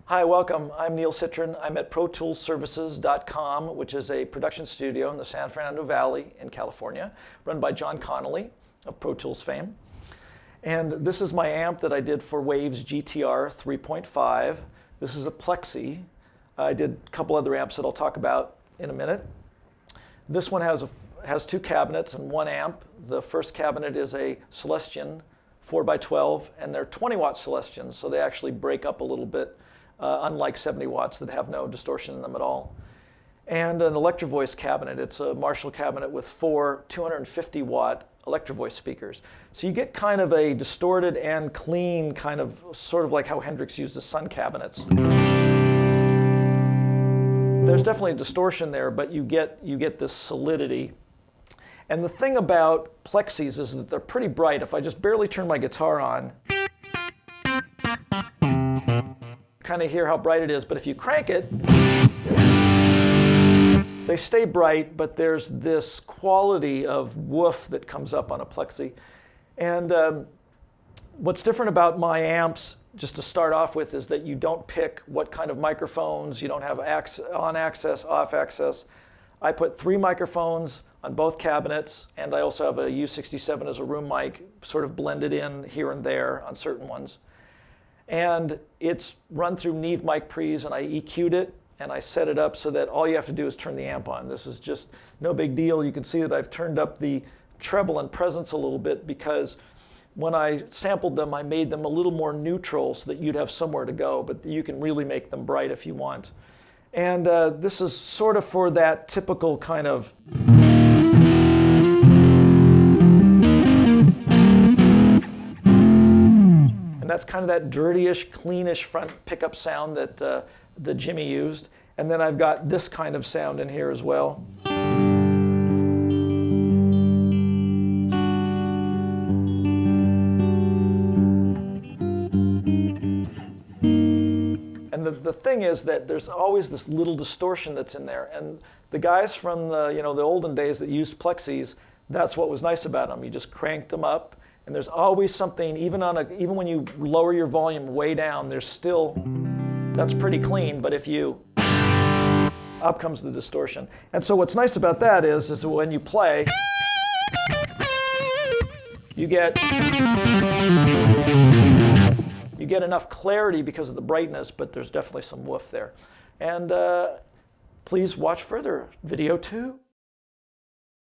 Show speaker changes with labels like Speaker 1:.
Speaker 1: Hi, welcome. I'm Neil Citron. I'm at ProToolServices.com, which is a production studio in the San Fernando Valley in California, run by John Connolly of Pro Tools fame. And this is my amp that I did for Waves GTR3.5. This is a Plexi. I did a couple other amps that I'll talk about in a minute. This one has two cabinets and one amp. The first cabinet is a Celestion 4x12, and they're 20-watt Celestians, so they actually break up a little bit, unlike 70 watts that have no distortion in them at all. And an Electro Voice cabinet. It's a Marshall cabinet with four 250-watt Electro Voice speakers. So you get kind of a distorted and clean kind of, sort of like how Hendrix used the Sun cabinets. There's definitely a distortion there, but you get this solidity. And the thing about Plexis is that they're pretty bright. If I just barely turn my guitar on, kind of hear how bright it is, but if you crank it, they stay bright, but there's this quality of woof that comes up on a Plexi. And what's different about my amps, just to start off with, is that you don't pick what kind of microphones, you don't have on access, off access. I put 3 microphones on both cabinets, and I also have a U67 as a room mic, sort of blended in here and there on certain ones. And it's run through Neve mic pre's, and I EQ'd it, and I set it up so that all you have to do is turn the amp on. This is just no big deal. You can see that I've turned up the treble and presence a little bit because when I sampled them, I made them a little more neutral so that you'd have somewhere to go, but you can really make them bright if you want. And this is sort of for that typical kind of and that's kind of that dirtyish, cleanish front pickup sound that Jimmy used. And then I've got this kind of sound in here as well. And the thing is that there's always this little distortion that's in there. And the guys from the olden days that used Plexis, that's what was nice about them. You just cranked them up, and there's always something, even when you lower your volume way down, there's still, that's pretty clean, but if you, up comes the distortion. And so what's nice about that is that when you play, you get enough clarity because of the brightness, but there's definitely some woof there. And please watch further. Video 2.